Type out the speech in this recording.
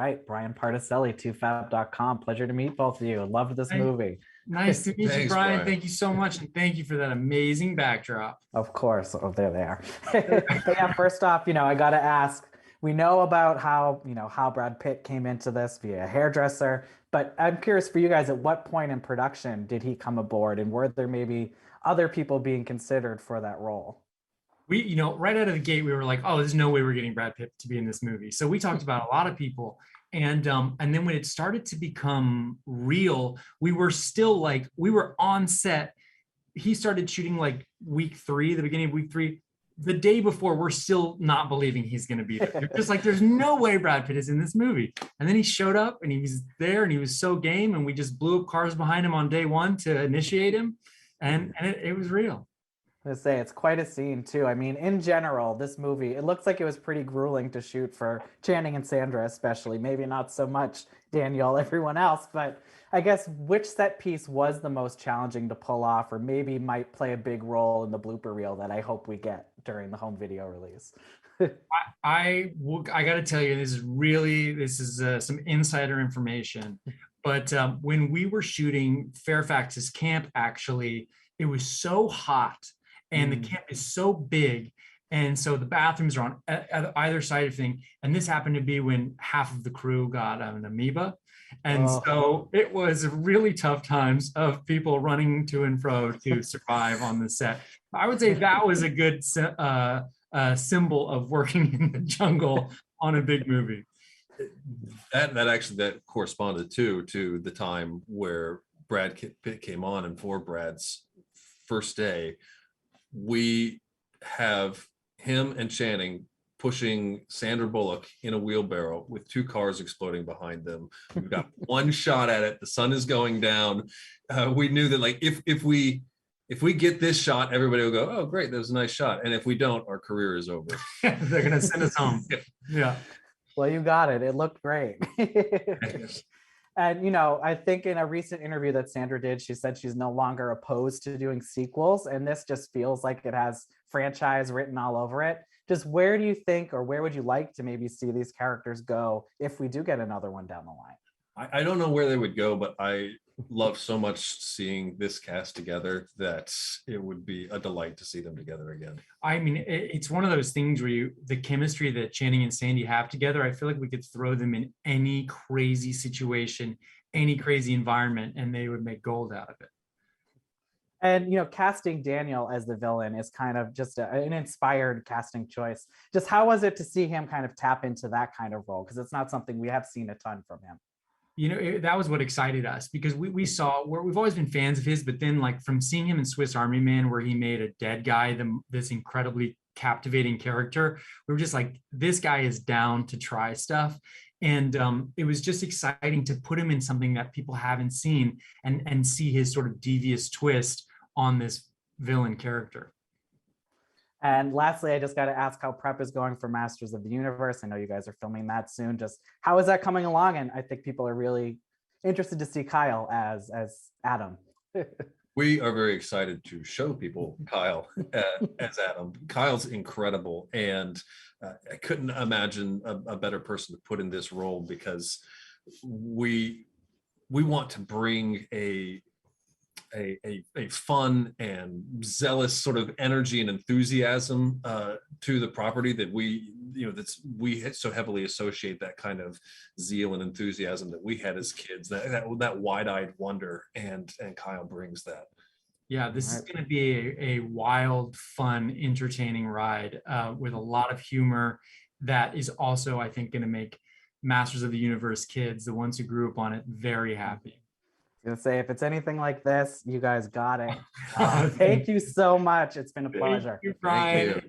right, Brian Particelli, toofab.com. Pleasure to meet both of you. Loved this movie. Nice to meet you, Thanks, Brian. Brian. Thank you so much, and thank you for that amazing backdrop. Of course. Oh, there they are. But yeah, first off, I got to ask, we know about how Brad Pitt came into this via a hairdresser, but I'm curious for you guys, at what point in production did he come aboard, and were there maybe other people being considered for that role? Right out of the gate, we were like, oh, there's no way we're getting Brad Pitt to be in this movie. So we talked about a lot of people. And then when it started to become real, we were still like, we were on set. He started shooting like week 3, the beginning of week 3. The day before, we're still not believing he's going to be there. We're just like, there's no way Brad Pitt is in this movie. And then he showed up and he was there and he was so game. And we just blew up cars behind him on day 1 to initiate him. And it was real. To say it's quite a scene too. I mean, in general, this movie, it looks like it was pretty grueling to shoot for Channing and Sandra, especially. Maybe not so much Daniel, everyone else, but I guess which set piece was the most challenging to pull off, or maybe might play a big role in the blooper reel that I hope we get during the home video release? I got to tell you, this is some insider information, but when we were shooting Fairfax's camp, actually, it was so hot. And the camp is so big. And so the bathrooms are on either side of thing. And this happened to be when half of the crew got an amoeba. And so it was really tough times of people running to and fro to survive on the set. I would say that was a good symbol of working in the jungle on a big movie. That corresponded to the time where Brad Pitt came on, and for Brad's first day, we have him and Channing pushing Sandra Bullock in a wheelbarrow with 2 cars exploding behind them. We've got one shot at it. The sun is going down. We knew that, like, if we get this shot, everybody will go, oh, great, that was a nice shot. And if we don't, our career is over. They're going to send us home. Yeah. Well, you got it. It looked great. And, I think in a recent interview that Sandra did, she said she's no longer opposed to doing sequels. And this just feels like it has franchise written all over it. Just where do you think, or where would you like to maybe see these characters go if we do get another one down the line? I don't know where they would go, but I love so much seeing this cast together that it would be a delight to see them together again. I mean, it's one of those things where the chemistry that Channing and Sandy have together, I feel like we could throw them in any crazy situation, any crazy environment, and they would make gold out of it. And, casting Daniel as the villain is kind of just an inspired casting choice. Just how was it to see him kind of tap into that kind of role? Because it's not something we have seen a ton from him. That was what excited us, because we've always been fans of his, but then, like, from seeing him in Swiss Army Man, where he made a dead guy this incredibly captivating character, we were just like, this guy is down to try stuff. And it was just exciting to put him in something that people haven't seen and see his sort of devious twist on this villain character. And lastly, I just got to ask how prep is going for Masters of the Universe. I know you guys are filming that soon. Just how is that coming along? And I think people are really interested to see Kyle as Adam. We are very excited to show people Kyle as Adam. Kyle's incredible, and I couldn't imagine a better person to put in this role, because we want to bring a fun and zealous sort of energy and enthusiasm to the property that we so heavily associate that kind of zeal and enthusiasm that we had as kids, that wide-eyed wonder, and Kyle brings that. Yeah, this is going to be a wild, fun, entertaining ride with a lot of humor that is also, I think, going to make Masters of the Universe kids, the ones who grew up on it, very happy. I was gonna say, if it's anything like this, you guys got it. Thank you so much. It's been a pleasure. Thank you, Brian.